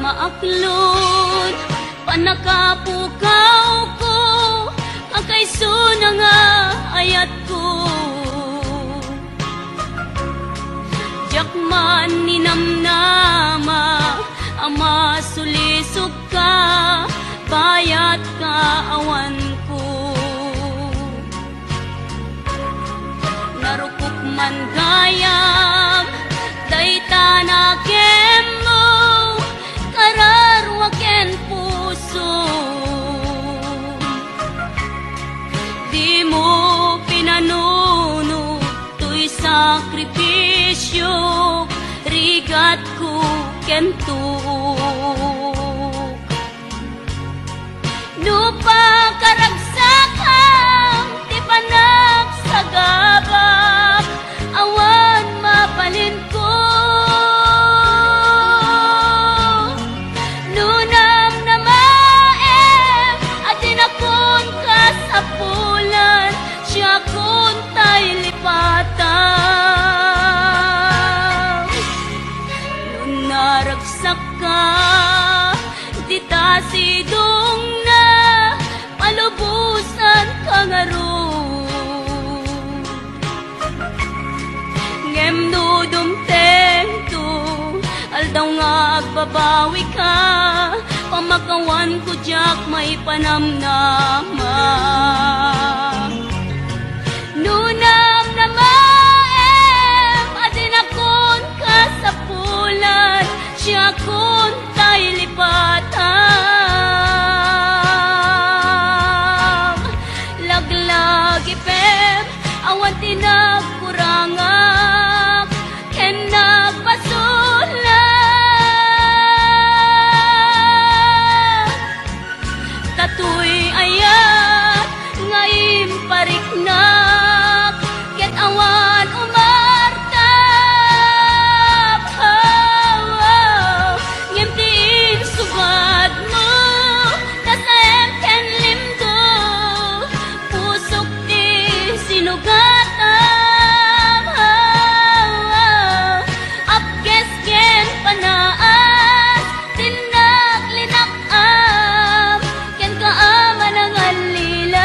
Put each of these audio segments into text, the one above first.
maaklod panakapukaw ko akayso na nga ayat ko jakman ni namnama ama sulisok ka bayat ka awan ko narukok man gayam dayta na kemo kararwaken puso di mo pinanuno to'y sakripisyo kentuk. Lupa karagsakang ti panak sa gabak, awan mapalin ko. Nunam na maem, atin akon kasapulan, siya kun tay lipatan. Naragsak ka, di ta sidong na, palubusan ka nga ron. Ngem no dumteng to, aldaw nga agbabawi ka, pamakawan ko jak may panamnama. Nunam na maem, adin akon kasapulan, siya kun tay lipatang. Laglag ipem, awan tinagkurangak, ken nagpasulat. Tatoy ayat, ngayon pariknak, ket awan umartap. Ngimtiin subad mo, tasayem ken limdo, pusok di sinugatam. Apkes ken panaas, tinaklinakam, ken kaaman ang alilaw.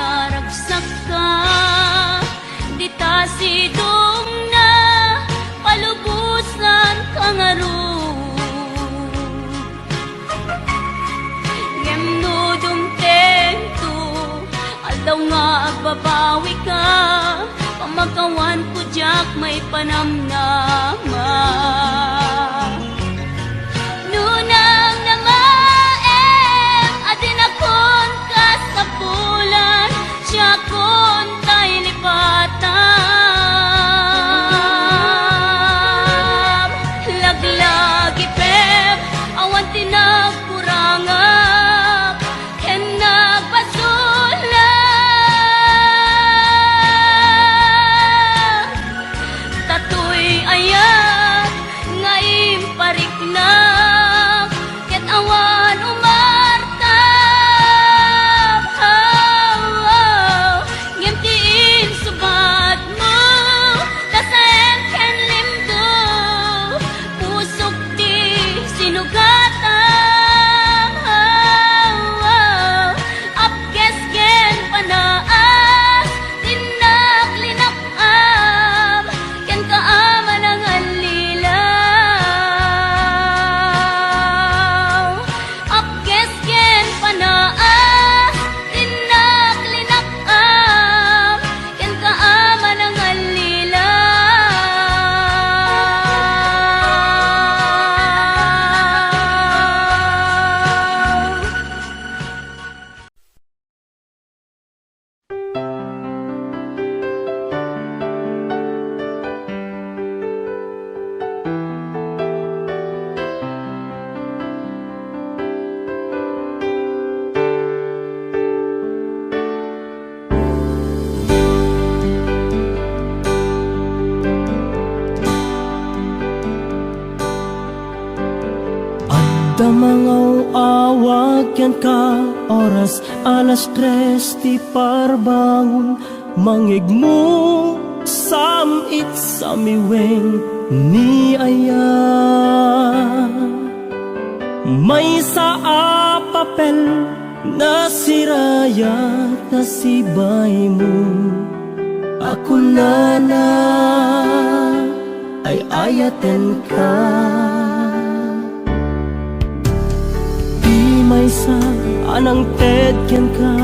Naragsak ka, di ta sidong na, palubusan ka nga ron. Ngem no dumteng to, aldaw nga agbabawi ka, pamakawan ko jak may panamnama. Nunang na maem, adin akon kasapulan, siya kun tay lipatang. Laglag ipem, awan tinagkurangak, ken nagpasulat. Tatoy ayat, ngayon pariknak, ket awan umartap. Ngimtiin subad mo, tasayem ken limdo, pusok di sinugatam. Apkes ken panaas, tinaklinakam, ken kaaman ang alilaw. Apkes ken panaas, tinaklinakam, ken kaaman ang alilaw. Damangaw awagyan ka, oras 3:00 ti parbangon, mangigmo samit samiweng ni aya. May sa papel na sirayat na sibay mo, ako na ay ayaten ka. anang ted ken ka,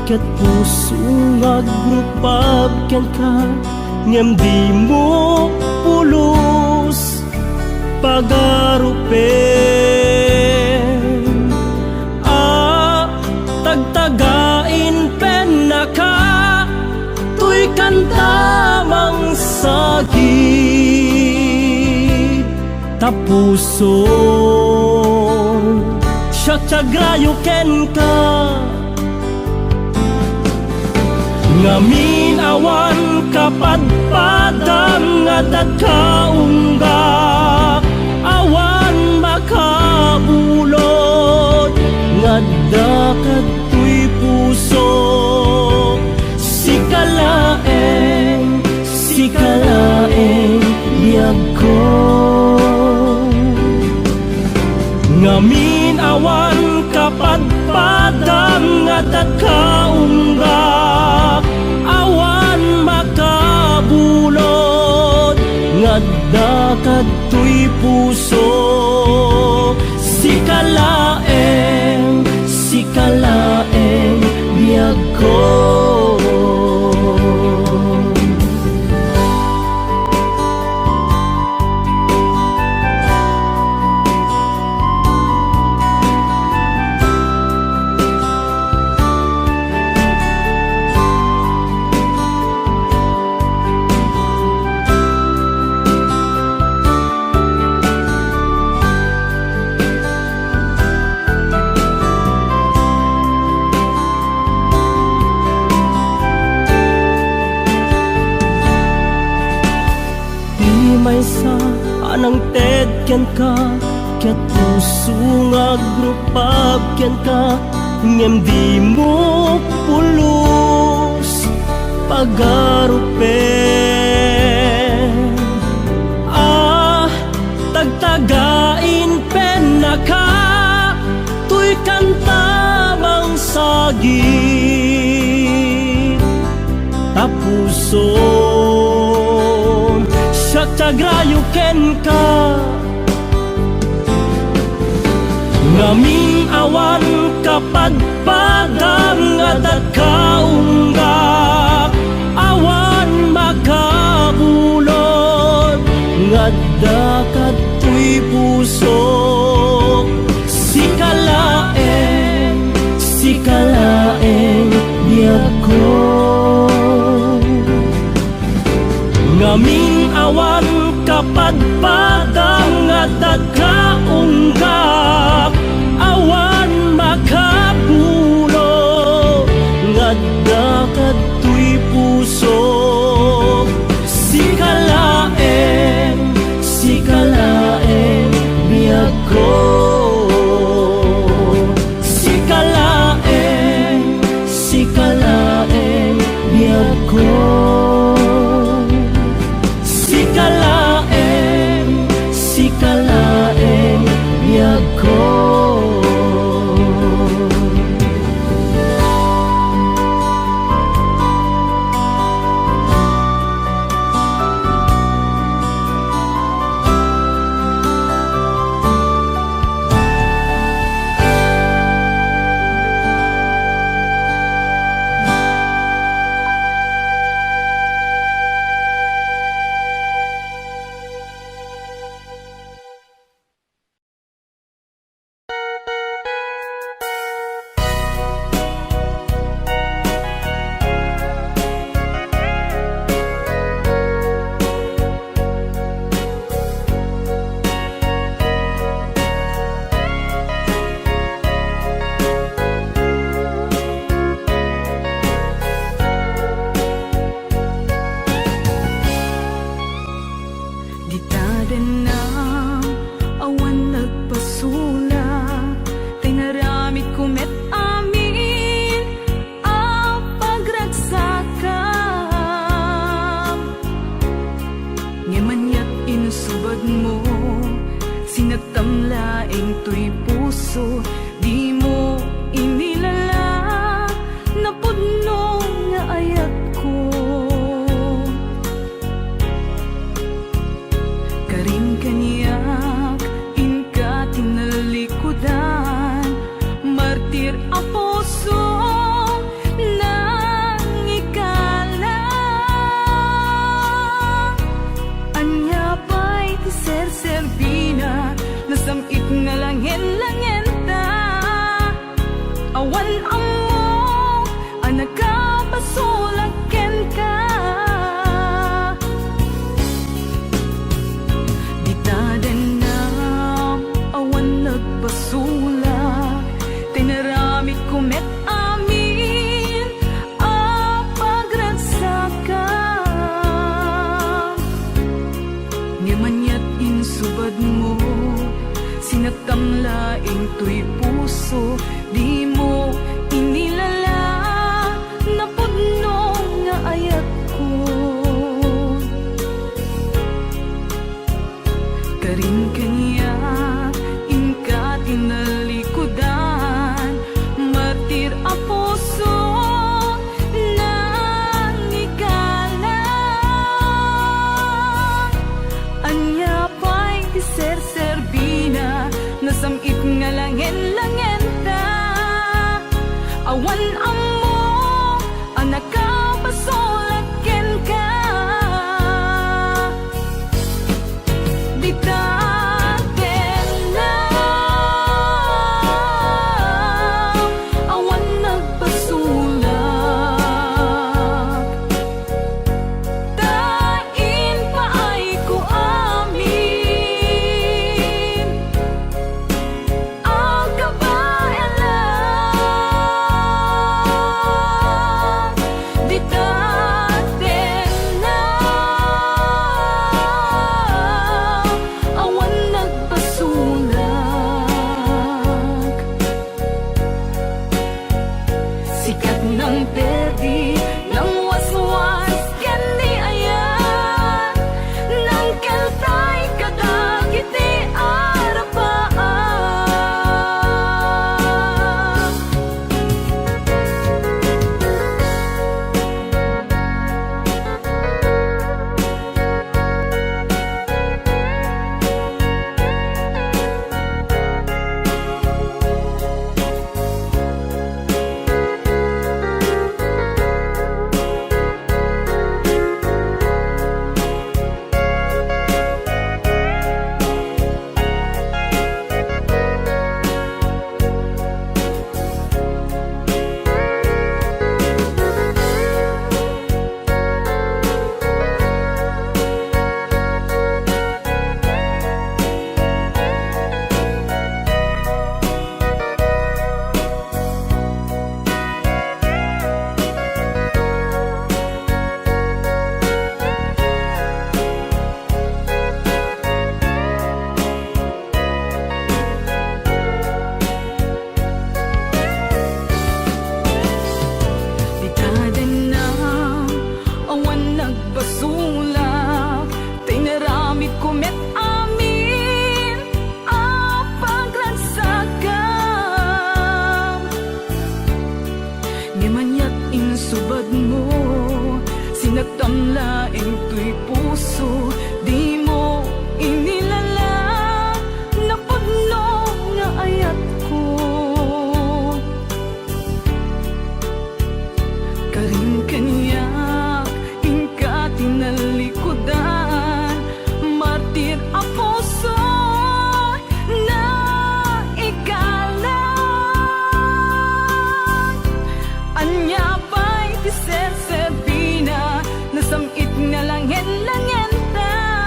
ket puso agrupab ken ka, ngem di mo pulos pagarupen. Tagtagain pen na ka, tuy kantamang sagit, tapuson siya tiagrayo ken ka. Ngamin awan kapadpadam nga dagkaungga, awan makabulod nga dakat tuy puso. Sikalaeng biyag ko, ngamin awan kapadpadam nga dagkaungga, awan makabulod nga dakat tuy puso. Sikalaeng biyag ko. Maysa anang ted ken ka, ket puso agrupab ken ka, ngem di mo pulos pagarupen. Tagtagain pen na ka, tuy kantamang sagit, tapuson siya tiagrayo ken ka. Ngamin awan kapadpadam nga dagkaungga, awan makabulod nga dakat tuy puso. Sikalaeng biyag ko, ngamin awan kapadpadam nga dagkaungga, awan makabulod nga dakat tuy puso. Sikalaeng biyag ko, sikalaeng biyag ko. Sikalaeng biyag ko. puso di mo inilala na pudno nga ayat ko. Karim kanyak inka tinalikudan, martir ako Sinagtamlaing to'y puso, di mo inilala, napudno nga ayat ko. Karin kanya, ingka tinalikudan, martir a puso, nang ikalang. Anya pa'y di ser-serbina, nasamit nga langen-langen ta. Awan amo, anak ka basulaken ka. Di taten lang, awan nagpasulak. Tain pa ay ko amin, ang kabayan lang. Di taten lang, awan nagpasulak. Sikat ng perdi, ng waswas, kendi ayan, ng keltay kadagiti arapaan. Di taden na, awan nagpasulak, tay naramid ko met amin, ang paglagsakam. Ngimanyat insubad mo, sinagtamlaing to'y puso, di mo inilala, napudno nga ayat ko. Karin kanya, ingka tinalikudan, martir a puso, na ikalang. Anya pa'y di ser-serbina, nasamit nga langen-langen ta.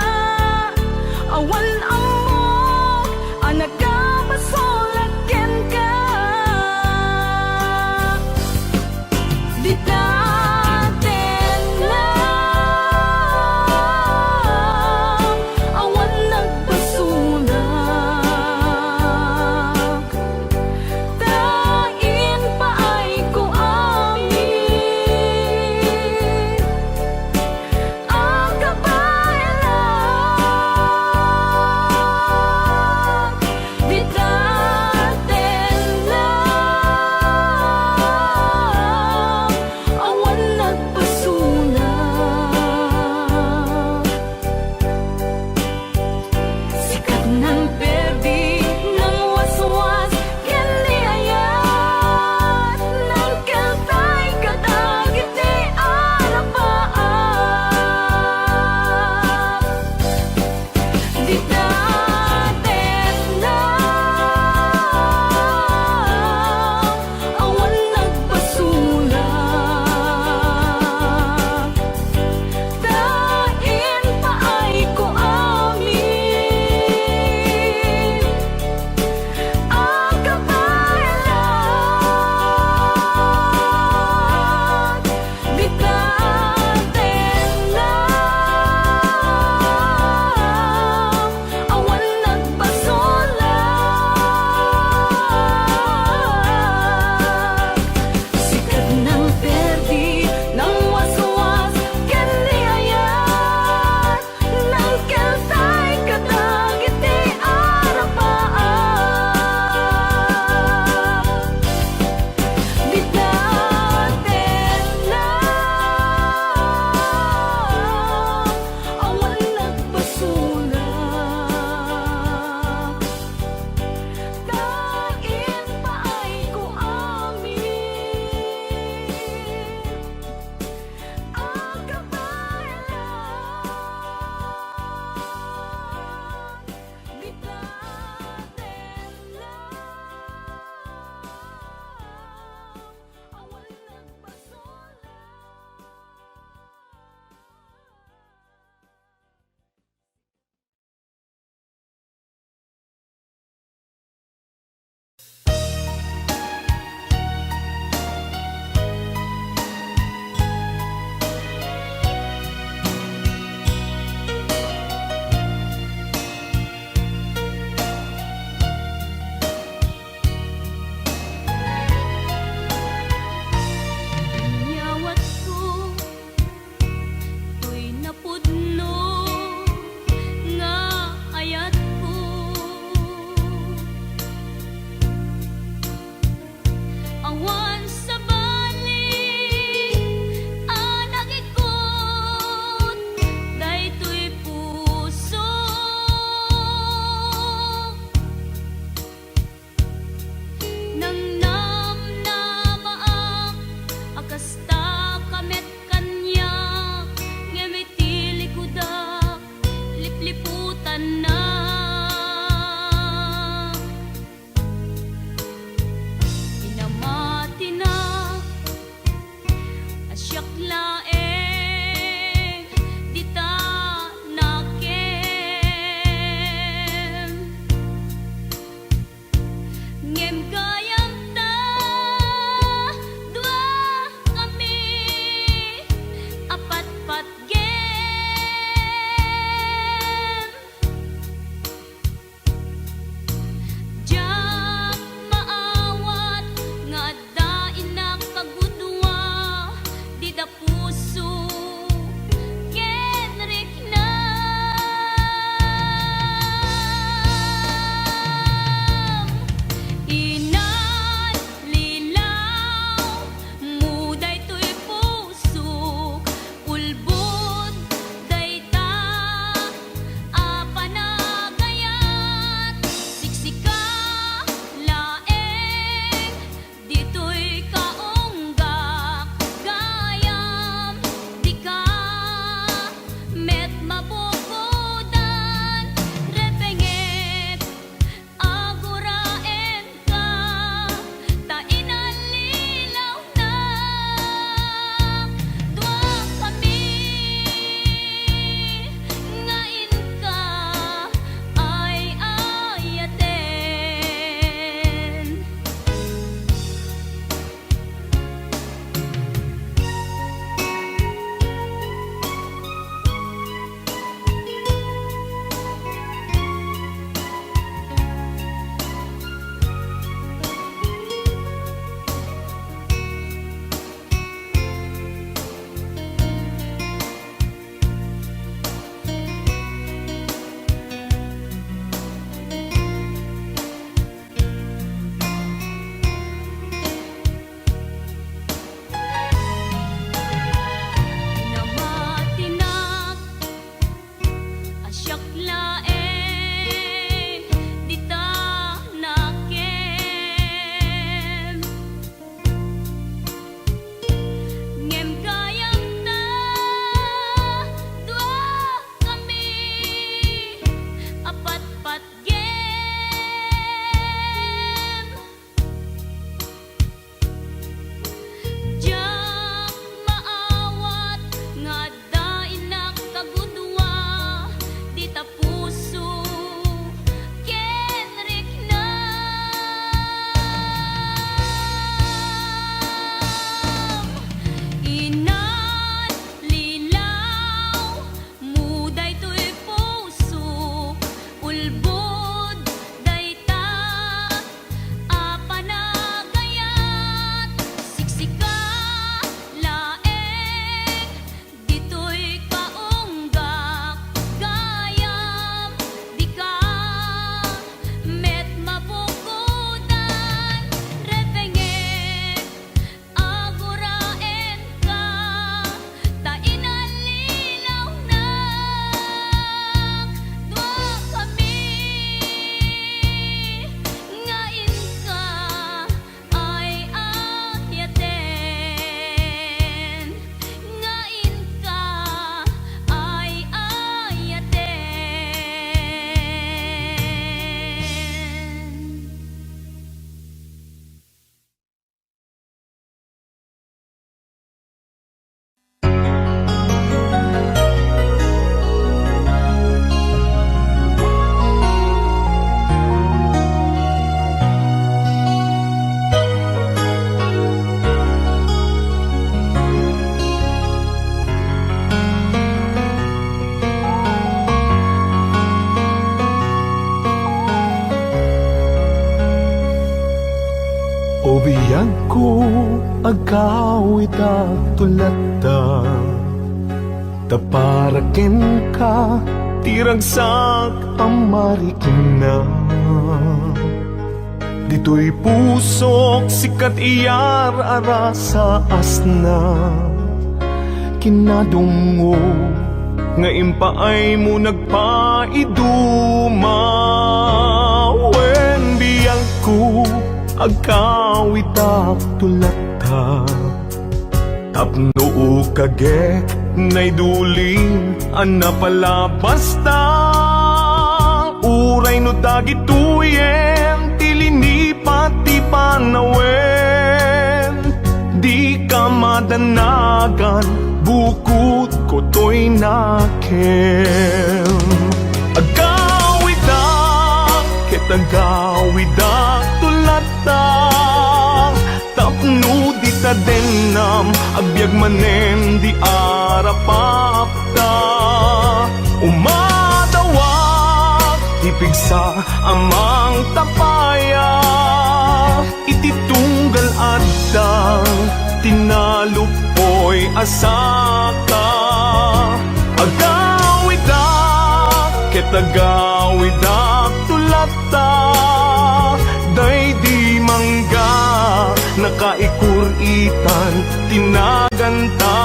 Asyak laeng dita nakem ngem kayang ta dua kami apat-pat gem jam maawat nga dainak kagudwa di ta puso kenrik na inan lilaw muday to'y puso ulbod dayta apanagayat siksika laeng dito'y kaunggak gayam di ka met mabukudan repengen aguraen ka ta inalilaw na dua kami ngain ka ay ayaten ngain ka ay ayaten. O biyag ko agaw itatulata taparaken ka tiragsak amarikin na dito'y pusok sikat iyar ara sa asna kinadungo nga impaay mo nagpaiduma wen biyag ko agkawitak tulata tapno kage nay duling ana pala basta uray no dagituyen tilini pati panawen di ka madanagan bukod ko to'y nakem agawitak kitagawitak tulata tapno di ta denam agbyag manen di arapapta umadawak tipigsa amang tapaya ititunggal adang tinalupoy asaka agawidak kitagawidak tulata day di mangga nakaikuritan tinaganta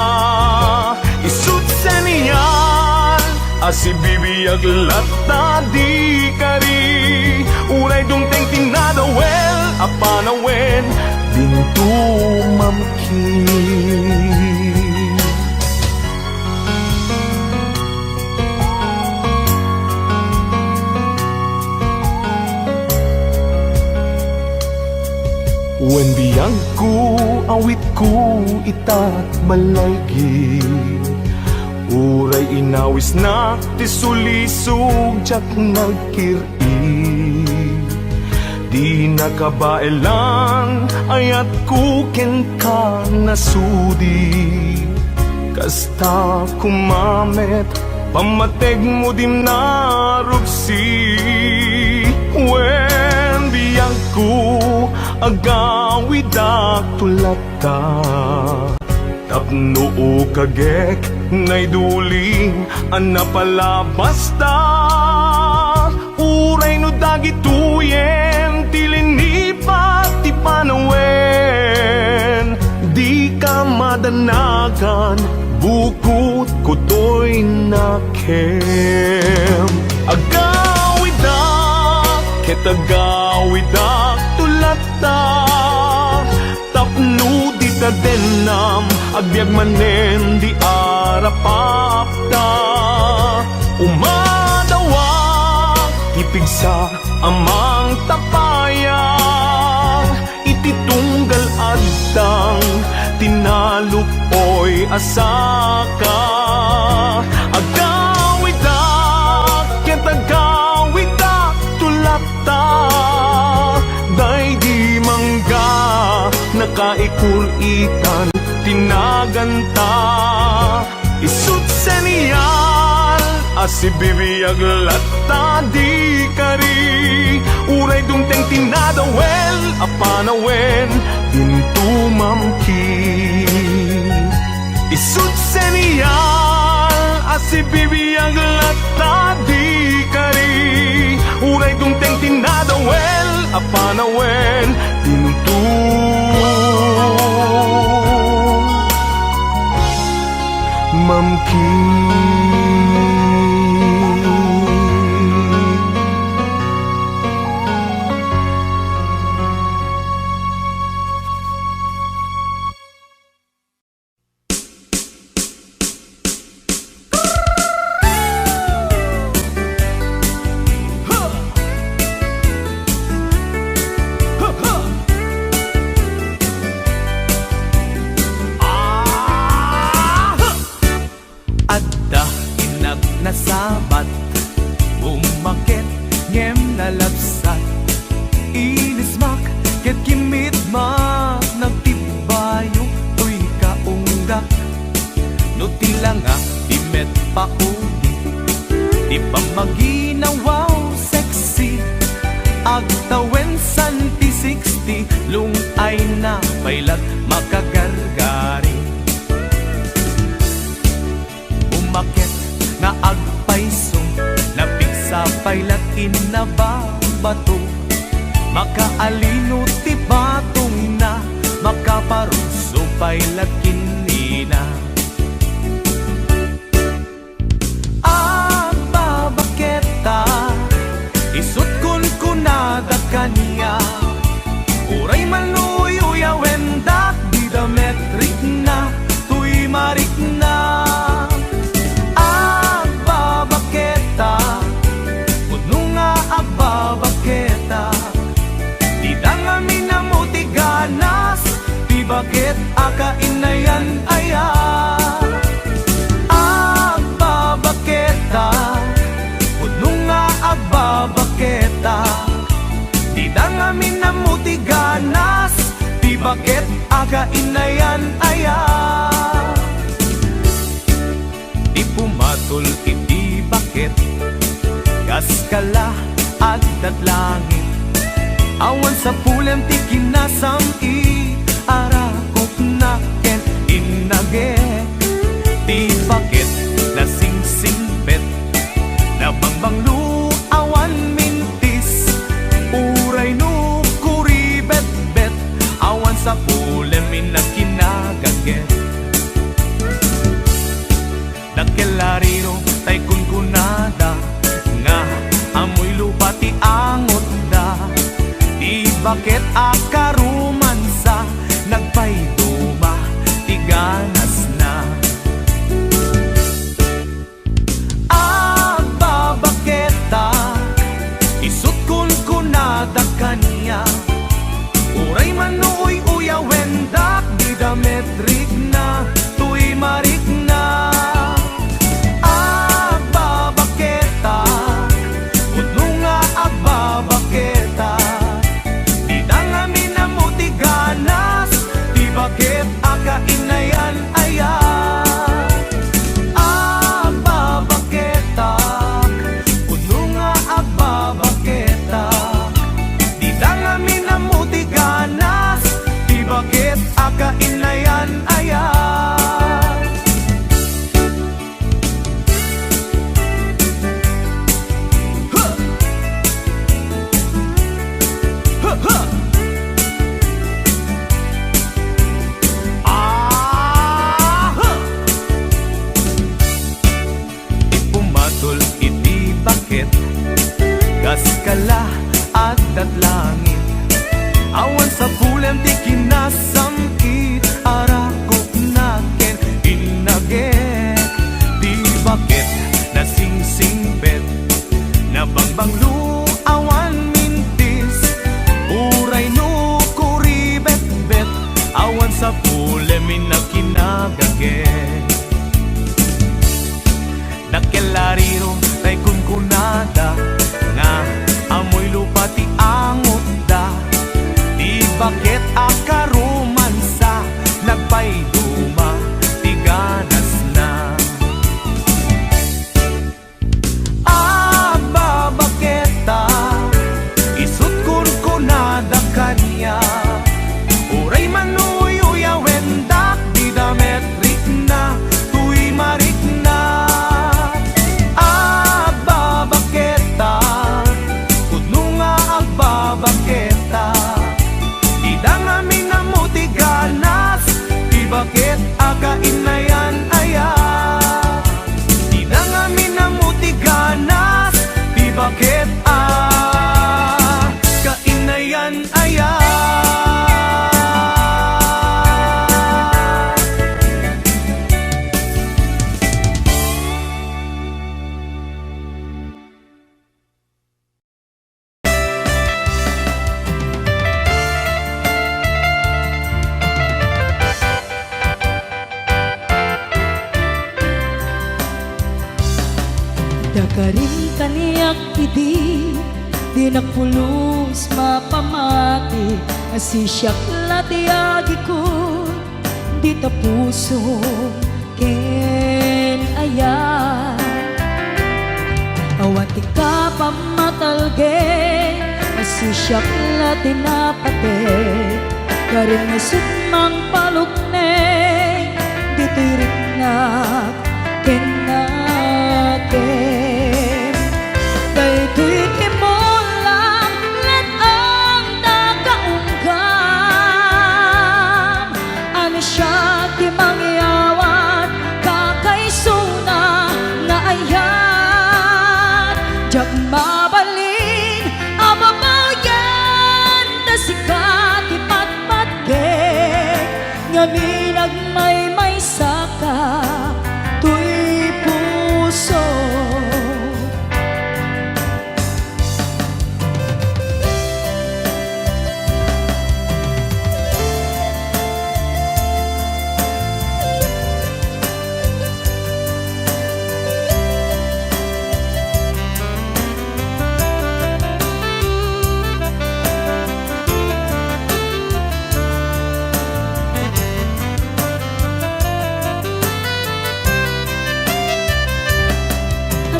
isut sa niyan asibibiyag lata di kari uray dungteng tinadawel apanawen bintu mamkin wen biyang ko awit ko itat malaygi uray inawis na tisulisog jak nagkiri di nakabailan ayat ko ken ka nasudi kasta kumamet pamateg mo dim narupsi wen biyang ko agawidak tulata tapno kagek nay duling ana pala basta uray no dagituyen tilini pati panawen di ka madanagan bukod ko to'y nakem Agawidak, ketagawidak tulata. Tapno di tadenam, agbyag manen di arapapta. Umadawak, ipigsa amang tapayang. Ititunggal adtang, tinalupoy asaka. Agawidak, ketagawidak tulata. Day di mangga, nakaikuritan, tinaganta. Isut seniyal, asibibiyag lata di kari. Uray dumteng tinadawel, apanawen, intumamki. Isut seniyal, asibibiyag lata di kari. Uray dumteng tinadawel, apanawen, intumamki. Adda inag nasabat, umakit ngem nalabsat. Inismak ket kimitmak, nagtibayo tuy kaungdak. No tila nga di met paudi, di pa maginawaw sexy. Agtawen santi 60, lung ay na pailat makagargari. Umakit nga agpaiso, napigsa pailat inababato. Makaalino ti batong na, makaparuso pailat kinina. Agbabaketa, isut kun kunada kaniya. Uray maluyoya wendak, di dametrik na, tuy marik na. Bakit akainayan aya? Agbabaketa, puno nga agbabaketa. Di dang amin na mutiganas, di bakit akainayan aya? Di pumatol iti bakit, kaskala at datlangit. Awan sa pulem ti kinasam arakop na ken inage. Di bakit nasing-singpet, nabangbang luawan mintis. Uray no kuribet-bet, awan sa pulem inakinagaget. Dakelarino tay kunkunada, nga amoy lupa ti angot da. Di bakit akarumansa, nagpayduma, tiganas na. Agbabaketa, bakit kaskala at langit awan sa bulan di kinasamkit arakop naken inagek di bakit nasingsingbet nabangbang awan mintis uray no kuribet-bet awan sa bulan minakinagagek Dakelariro tay kunkunada nga amoy lupa ti angot da di bakit akarumansa nagpayduma ti ganas na babaketa isut kunkunada kanya uray manuyuya wendak di dametrik na tuy marik na baketa Idang amin na muti ganas Di bakit akain na yan ayan Idang amin na muti ganas Di bakit kain na yan ayan Dakarin kaniyak idi di nagpulos mapamati asisyak latiagi ko di tapuso ken ayan awan ti ka pamatalge asisyak latinapate karin nasut mang palukne di tirik na ken Daytoy timulang let ang tagaunggam Ano siya ti mangyawat kakaysuna na ayan Diyak mabalin ababaw yan na sikat ipatpatgek Ngaminag may saka tuy puso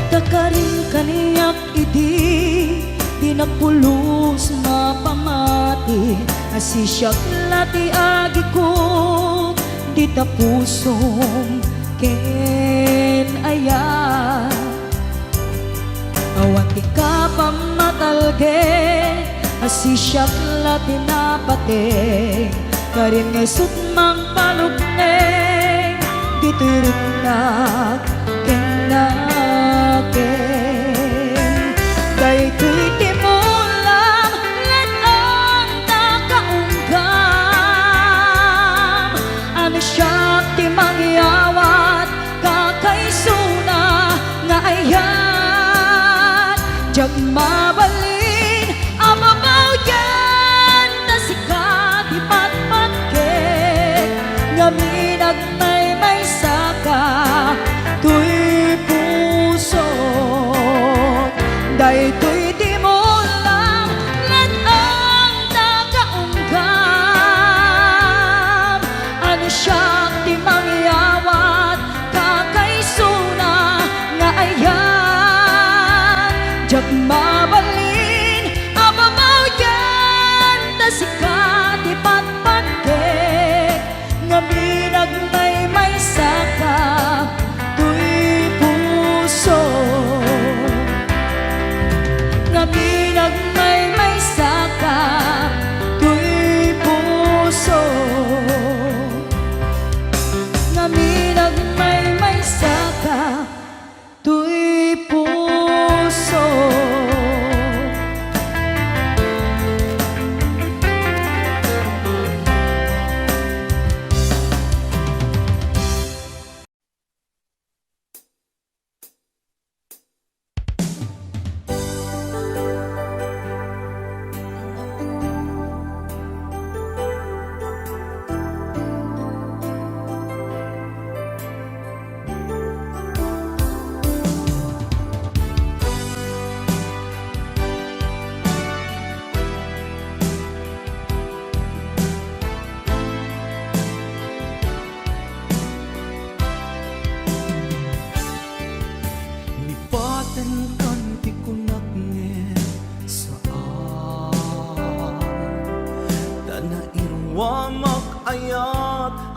Dakarin kaniyak idi di nagpulos mapamati asisyak lati agi ko di tapusong ken aya awan ti ka pamatalge asisyak lati napate karin ngesut mang palukne di tirik na ken Daytoy timulang let ang tagaunggam Ano siya ti mangyawat kakaysuna nga ayan Diyak mabalin ababaw yan na sikat ipatpatgek Ngaminag may saka tuy puso Daytoy timulang let ang tagaunggam Ano siya ti mangyawat kakaysuna nga ayan Diyak mabalin ababaw yan na sikat ipatpatgek Ngaminag may saka tuy puso Ngaminag may saka tuy puso Ngaminag may saka tuy puso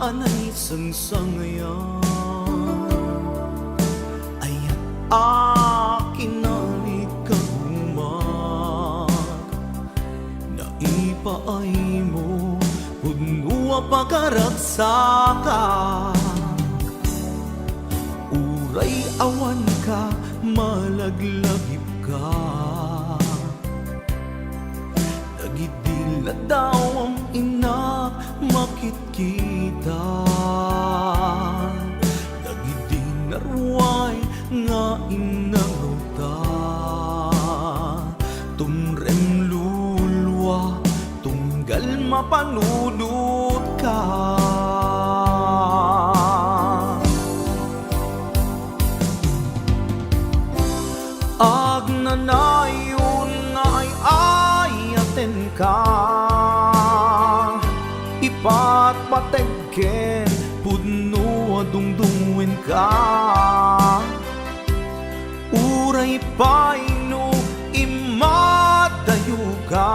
anay sangsangayan ayat akin na ikagumat naipaay mo punua pagkaragsaka uray awan ka malaglagip ka nagidila daw ang inak makit kita nagidinarway nga inaruta tumrem lulwa tunggal mapanunod ka agnanayon nga ay ayaten ka ipatpategken pudno adungdungwen ka uray paino imadayo ka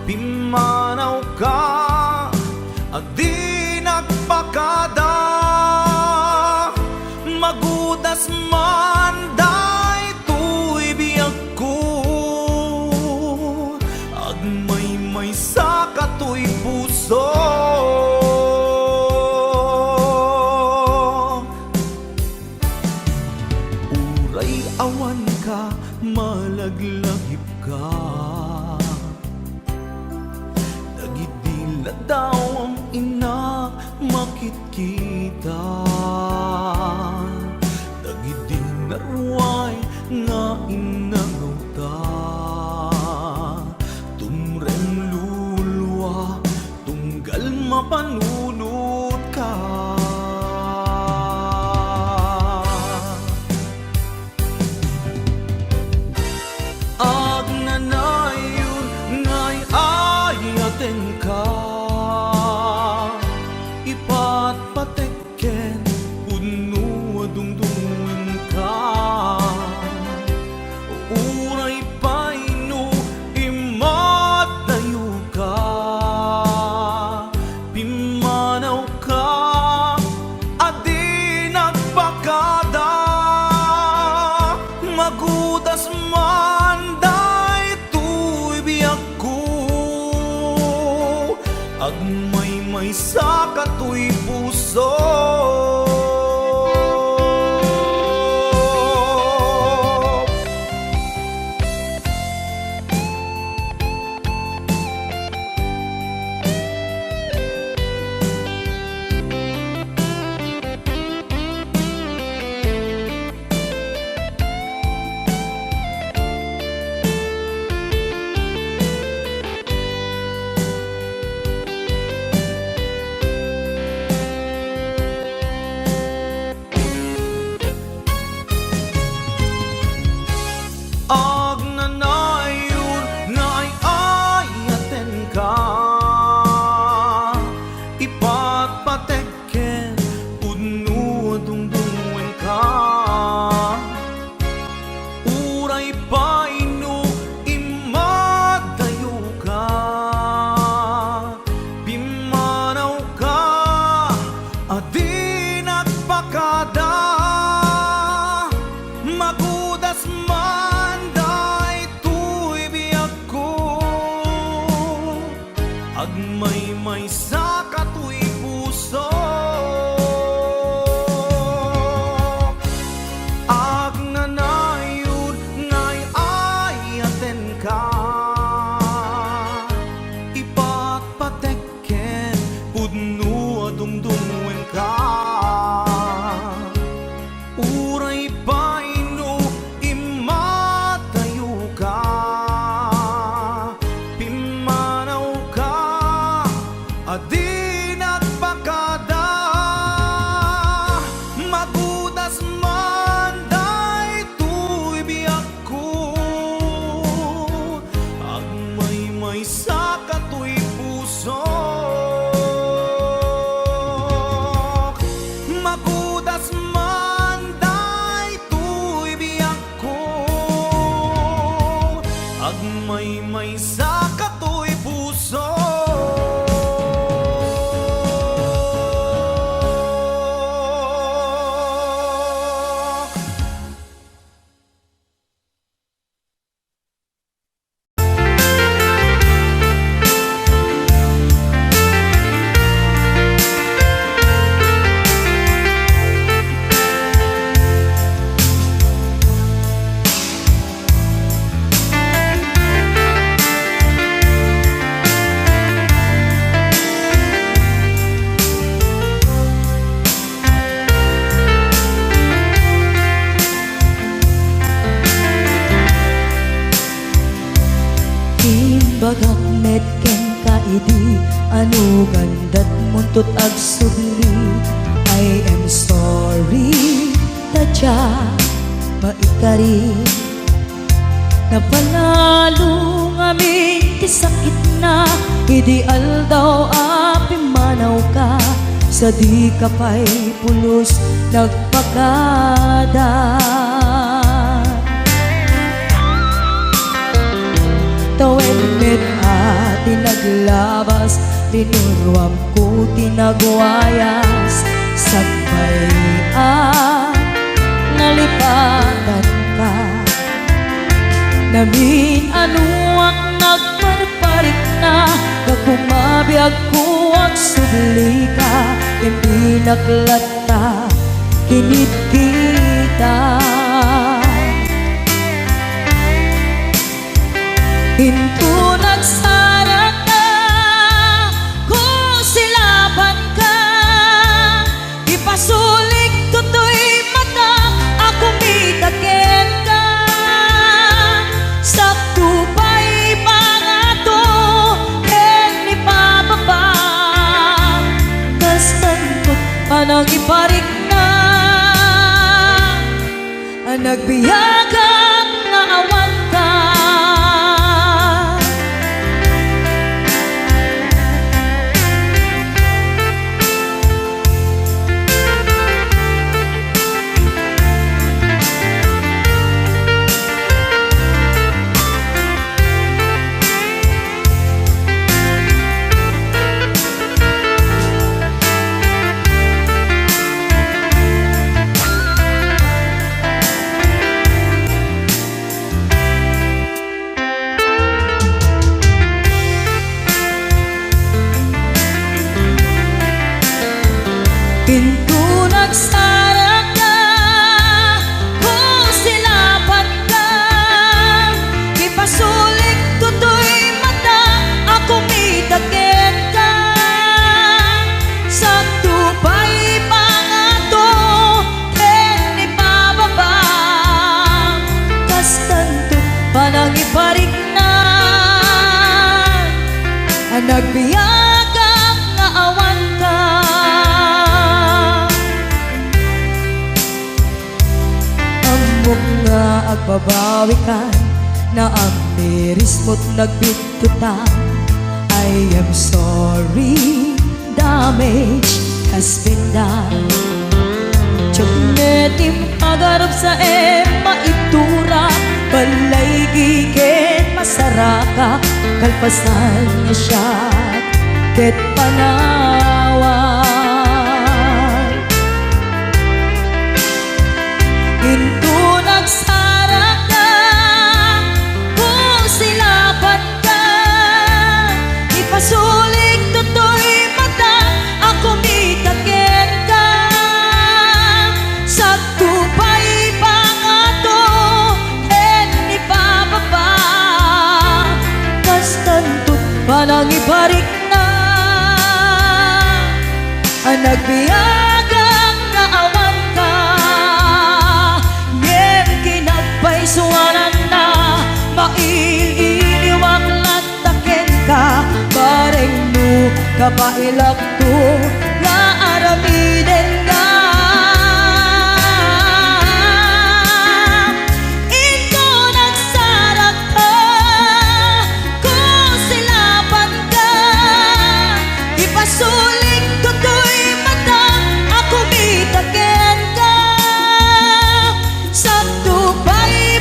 pimanaw ka adi nagpakada magudas man daytoy biyag ko agmay sa katoy puso uray awan ka malaglagip ka nagidila daw ang ina makit kita nagidinarway nga inangawta tumrem lulwa tunggal mapanunod ka agnanayon nga'y ayaten ka ipatpatekken puno adungdungin ka uray paino imadayo ka pimanaw ka adi nagpakada magudas man daytoy biyag ko agmay sa katoy puso agnanayon nga ay ayaten ka ipatpatekken pudno adungdungwen ka uray paino imadayo ka pimanaw ka adi nagpakada magudas man daytoy biyag ko agmay sa katoy puso agnanayon nga'y ayaten ka ipatpatekken pudno adungdungwen ka uray paino imadayo bagak met ken kaidi anu gandat muntut ag subli. I am sorry tadya maikari napalalo ngamin ti sakit na ideal daw api manaw ka sa di ka pa'y pulos nagpakada. Tawen met ati naglabas tinuruam ko tinagwayas sagbayan nalipatan ka namin ano ang nagparparik na kakumabiyag ko ang subli ka hindi naklata kinit kita. Hinto nagsarap na kung silaban ka ipasulik tutoy mata ako mitakin ka sakto pa'y pangato ken ipababa kas tantot panang iparik na ang nagbiyagang nga awan ka. Pinto nagsara ka kung silaban ka ipasulik tutoy mata ako mitakin ka sakto pa'y pangato ken ipababa kas tanto panang iparik na ang nagbiyagang nga awan ka. Nga agbabawi ka na ang miris mo't nagbitutan. I am sorry, damage has been done. Tiyagnetim agarap sa maitura balay gigen masaraka kalpasan niya siya ket panawan. Hinto nagsara ka kung silaban ka ipasulik tutoy mata ako mitakin ka sakto pa'y pangato ken ipababa kas tantot panang iparik na ang nagbiyagang nga awan ka. Suwanan na maililiwag lataken ka bareng no kapailak to nga aramiden ka. Ito nagsarap ka kung silaban ka ipasulik tutoy mata ako mitaken ka sakto pa'y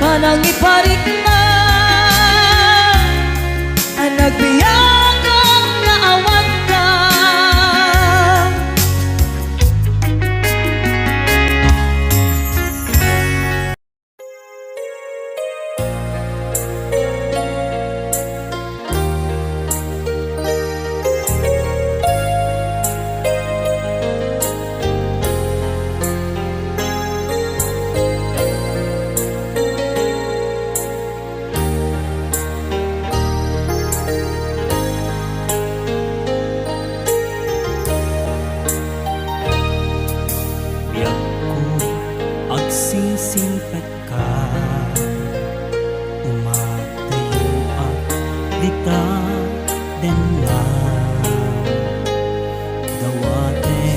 panang iparik na singkat ka umatayo at dita den na dawate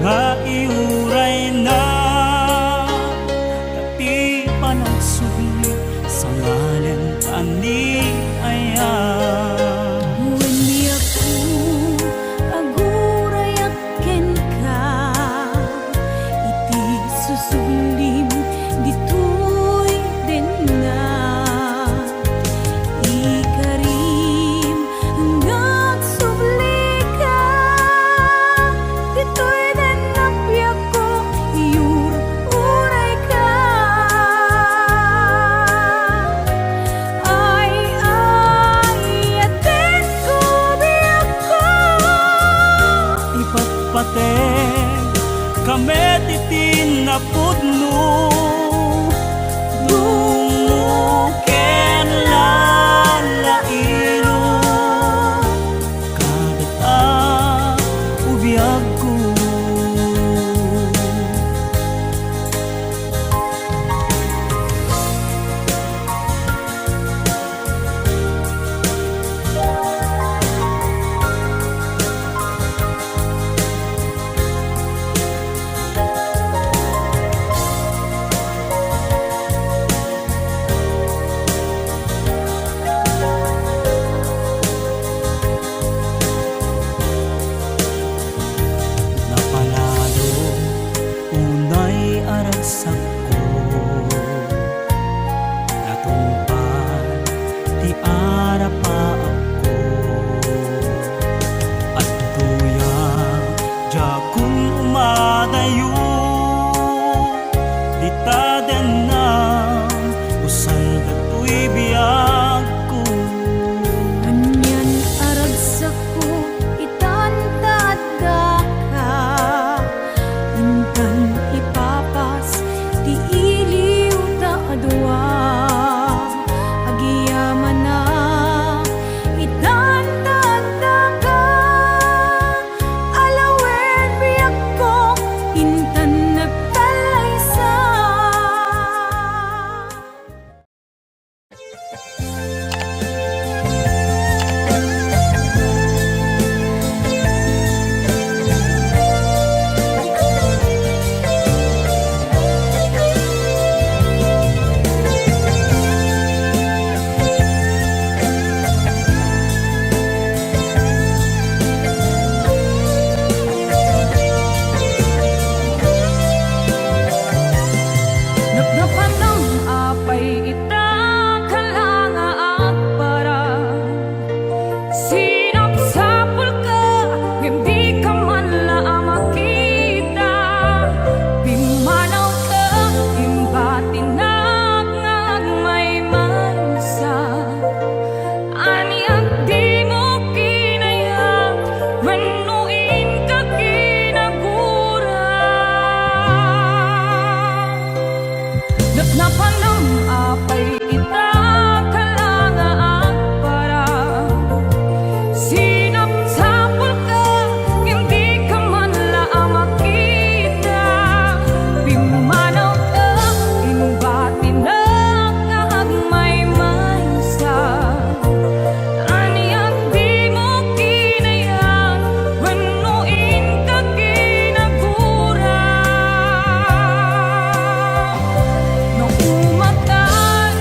nga iuray na dati pa nagsubli sa ngalan ani ayan. When ako agurayak ken ka, iti susublim ditoy den na. Ikarim nagsubli ka, ditoy den napyak ko, iyur uray ka. Ay, atin ko biyak ko. Ipatpateng kami titin na pudno dumuken lalailo kadata ubiyag ko. Napalalo unay aragsak ko natungpad ti arapa ako at tuya jakun umadayo dita den na usan datoy biyag ko. Anyan aragsak ko itantadda ka, intan ipapas ti iliw ta adwa. Agiyaman na itantadda ka, alawen biyak ko intan nagtalaysa. Napnapan ng apay ita kalanga at para sinapsapul ka, hindi ka man lang makita. Pimanaw ka, imbatinag ngag may mansa. Aniyak di mo kinaya, manuin ka kinagura. Napnapan ng apay ita kalanga at para sinapsapul ka, hindi ka man lang makita. Pimanaw ka, imbatinag ngag may mansa. Aniyak di mo kinaya, manuin ka kinagura. No umatan,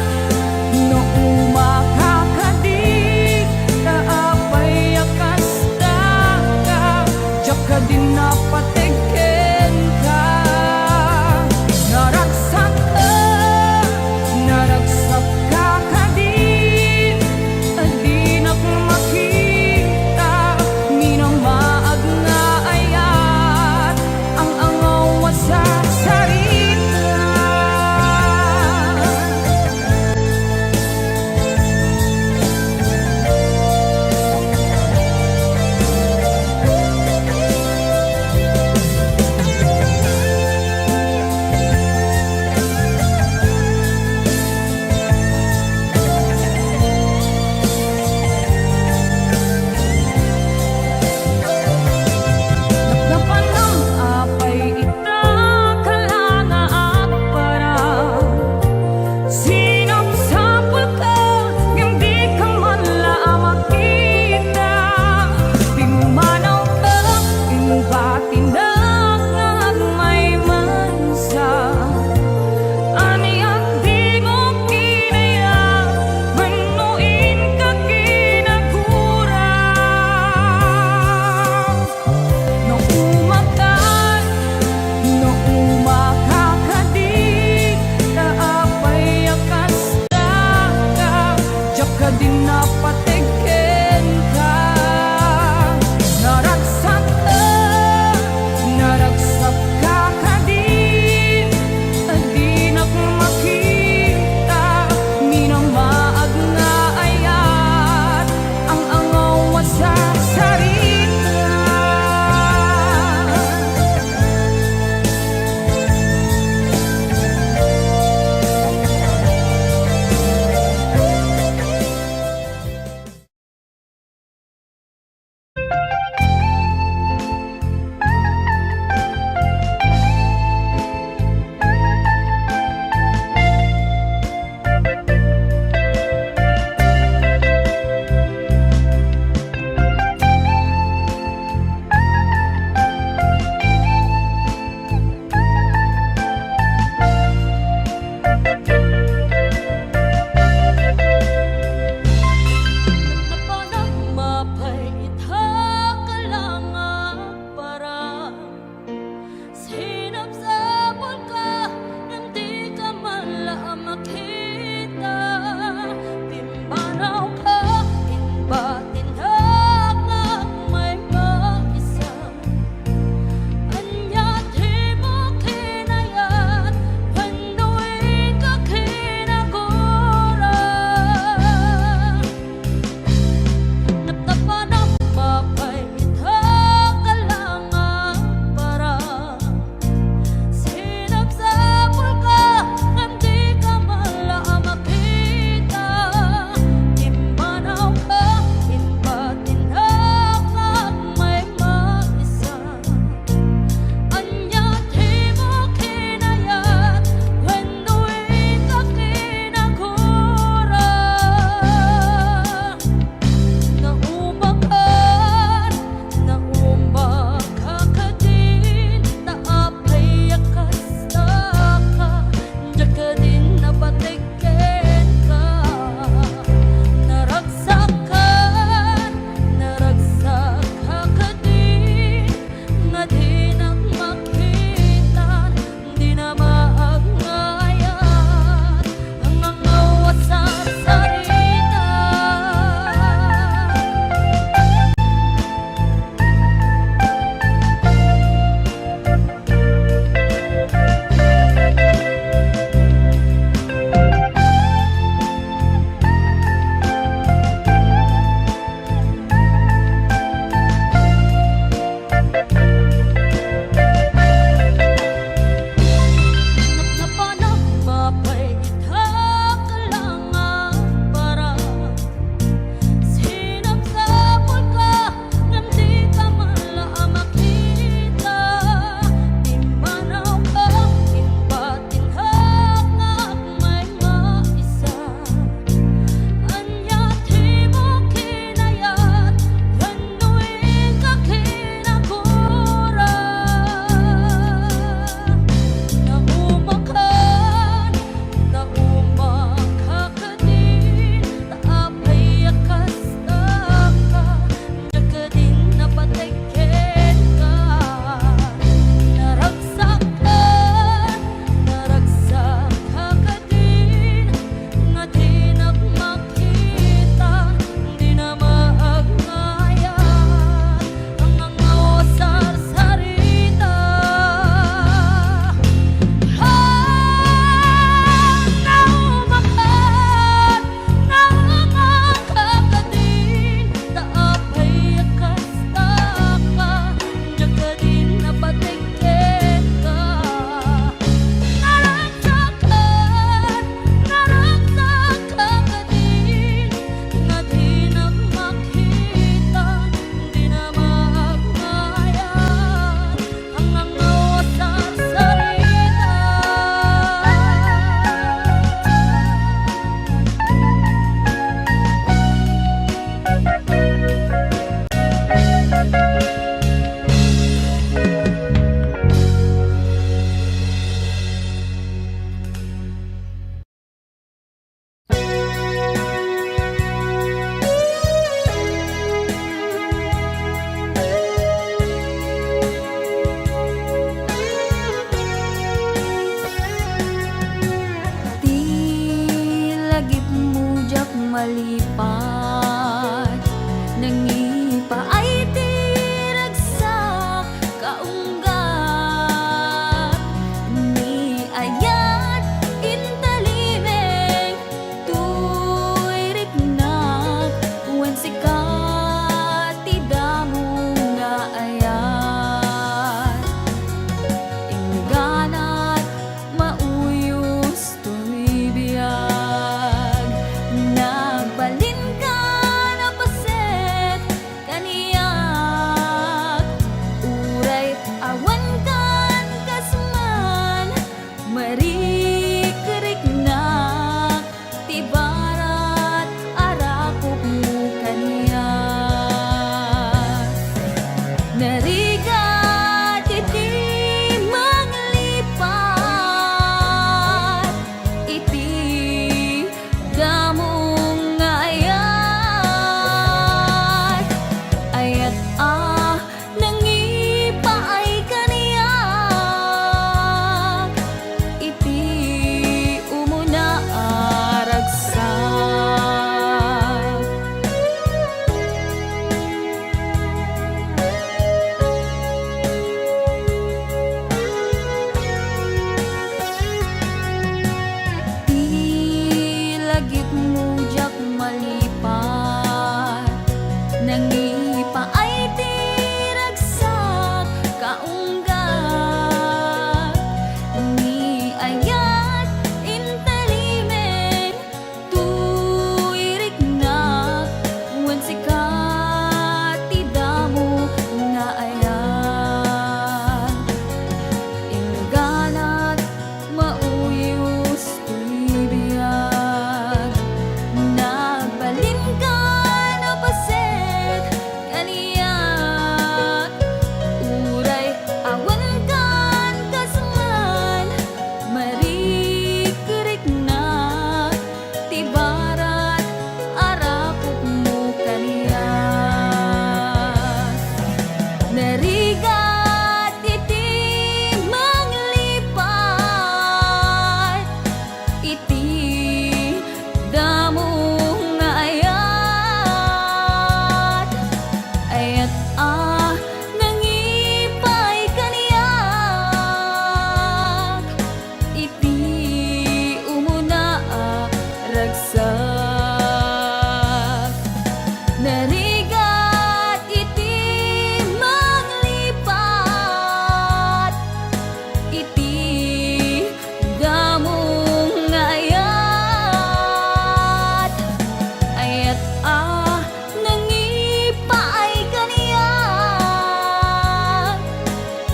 no umakakadi, taapay akas ka, jaka din napategen ka. Naragsak ka kadin, adinak makita, minamaag nga ayat, ang angaw sa sarita.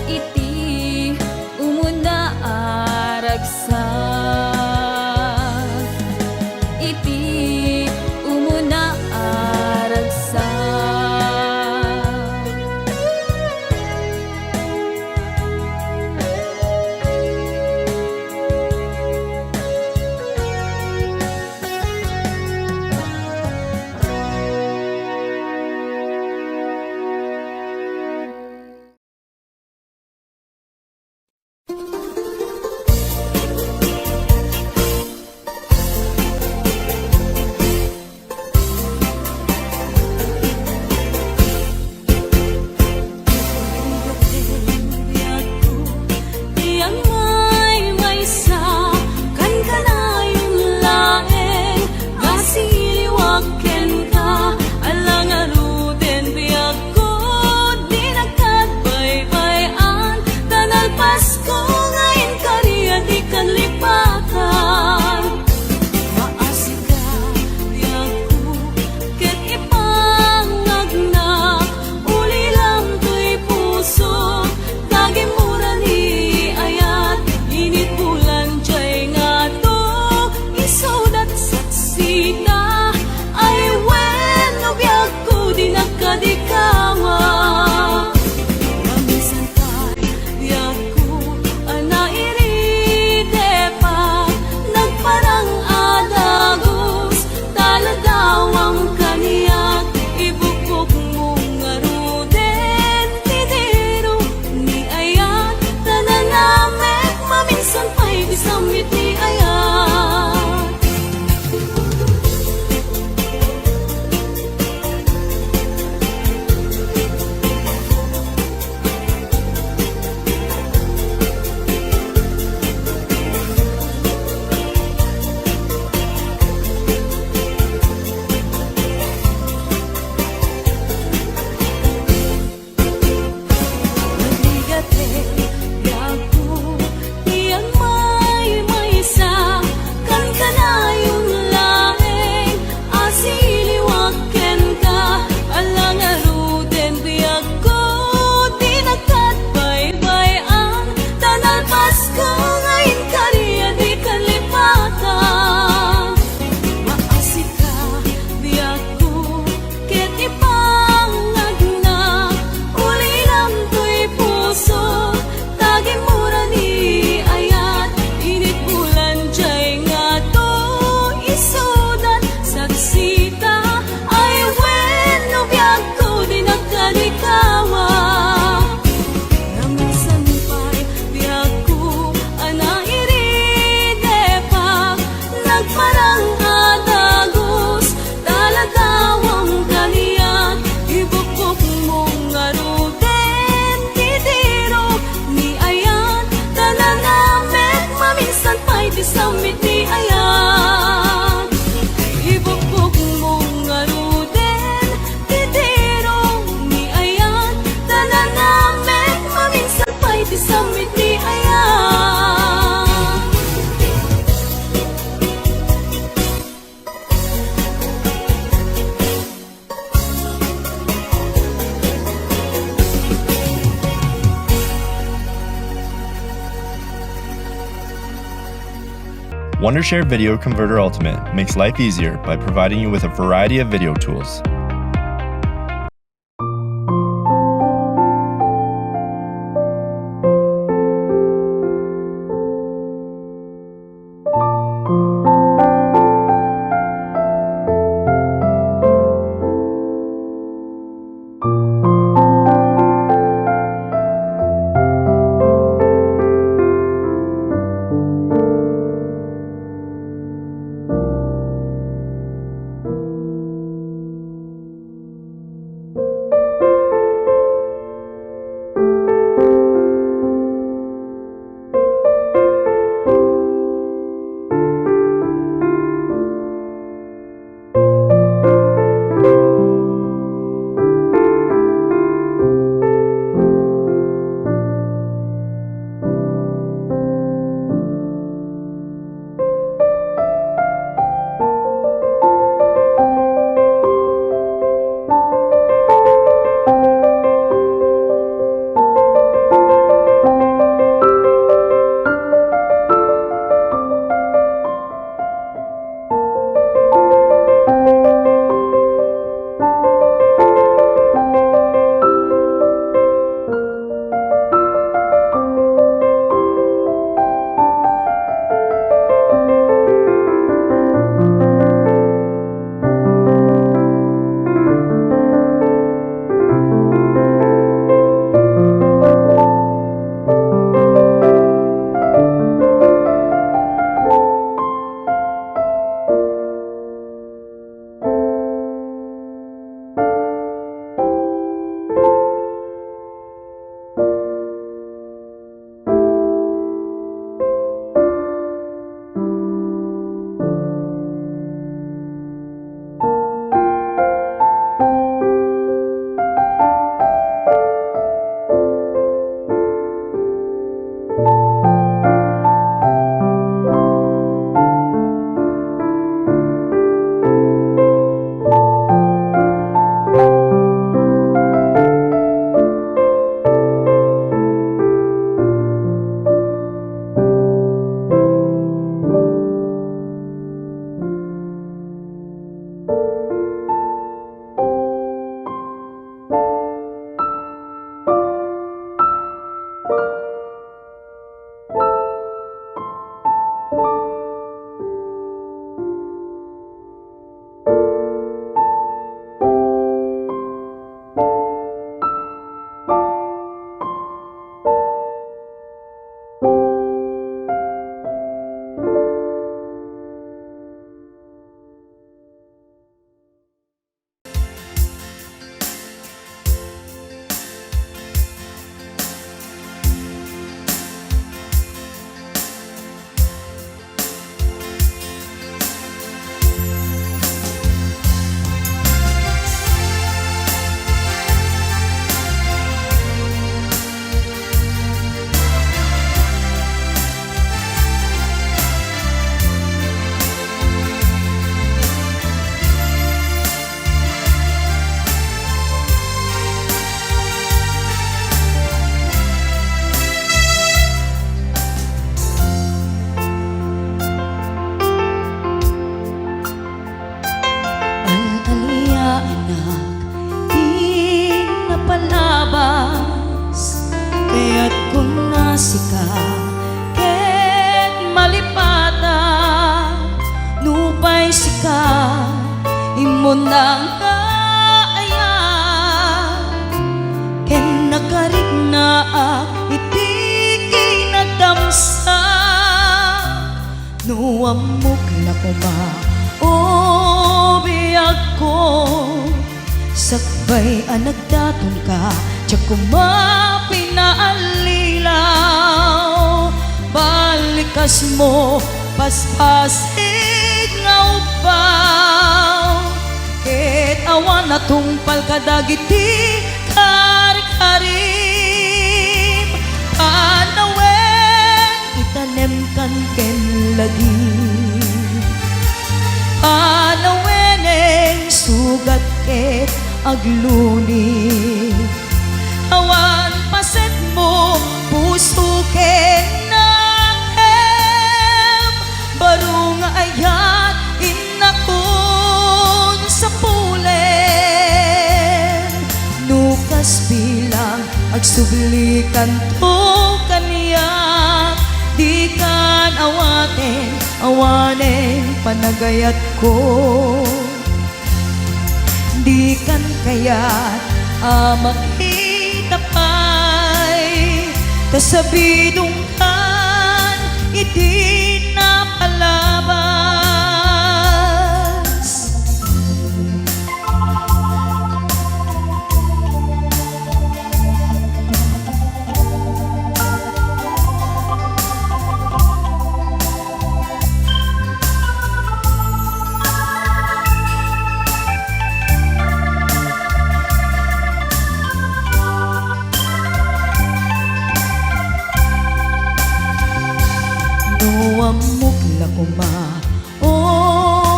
iti umuna aragsak, iti umuna aragsak. Tiyang may sa kan kanayong laeng gasiliwaken ka alang aruden biyak ko di nagkatbaybayan tanal Pasko ngayon kariya di kan lipatan maasika biyak ko ket ipangagna uli lang to'y puso tagi mura ni ayat init bulan jay nga to isudat saksita ay wen no biyak ko di nagkadikawa Ramisan kay biyak ko anairide pa nagparang adagos taladawang kaniyak ibukok mong aruden tidero ni ayat tananamek maminsan pa'y bisamit ni ayat Nagigate biyak ko tiyang may sa kan kanayong laeng asiliwaken ka alang aruden biyak ko di nagkatbaybayan tanal Pasko ngayon kariya di kan lipatan maasika biyak ko ket ipangagna uli lang to'y puso tagi mura ni ayat init bulan jay nga to isudat saksita ay wen no biyak ko di nagkadikawa Ramisan pa'y biyak ko anairide pa nagparang adagos taladawang kaniyak ibukok mong aruden tidiro ni ayat tananamek maminsan pa'y bisamit ni ayat ibukok mong aruden tidiro ni ayat tananamek maminsan pa'y bisamit ni ayat Wondershare Video Converter Ultimate makes life easier by providing you with a variety of video tools. masika ket malipata nupay sika imon nang kaaya ken nakarig na iti kinadamsa nuamok na kuma o biyag ko sakbay anagdaton ka tiyak kuma pinaallilaw balikas mo paspasig nga upaw ket awan na tungpal kadagiti kari-karim panawen itanem kan ken lagi panaweneng sugat ket agluni awan paset mo puso ken nahem baro nga ayat inakon sa pulen nukas bilang agsublikan to kaniya di kan awanen panagayat ko di kan kayat makita pa'y tasabidong kan iti napalabas nuamok la kuma o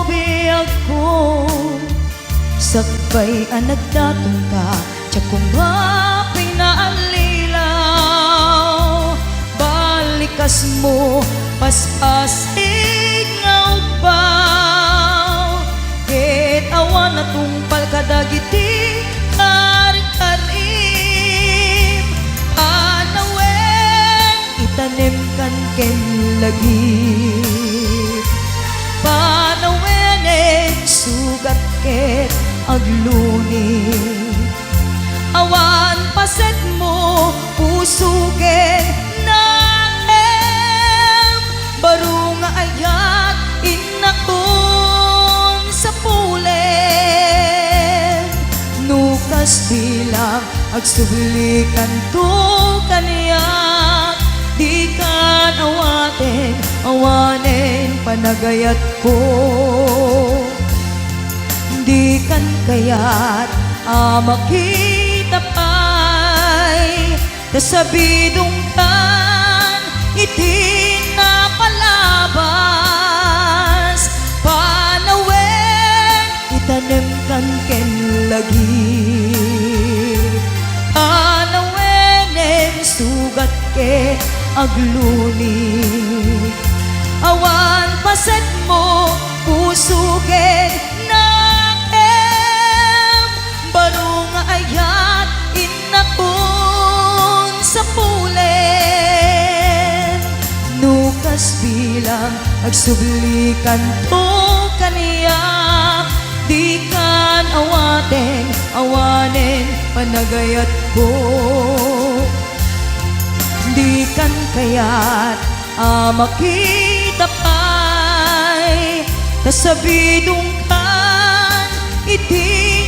biyag ko sakbay anagdaton ka tiyak kuma pinaallilaw balikas mo paspasig nga upaw ket awan na tungpal kadagiti kari-karim panawen itanem kan ken lagi panaweneng sugat ket agluni awan paset mo puso ket naem baro nga ayat inakon sa pulen nukas bilang agsublikan to kaniya di kan awanen panagayat ko di kan kayat makita pa'y tasabidong kan iti napalabas panawen itanem kan ken lagi panaweneng sugat ket agluni awan paset mo puso ket naem baro nga ayat inakon sa pulen nukas bilang agsublikan to kaniya di kan awanen panagayat ko di kan kayat makita pa'y tasabidong kan iti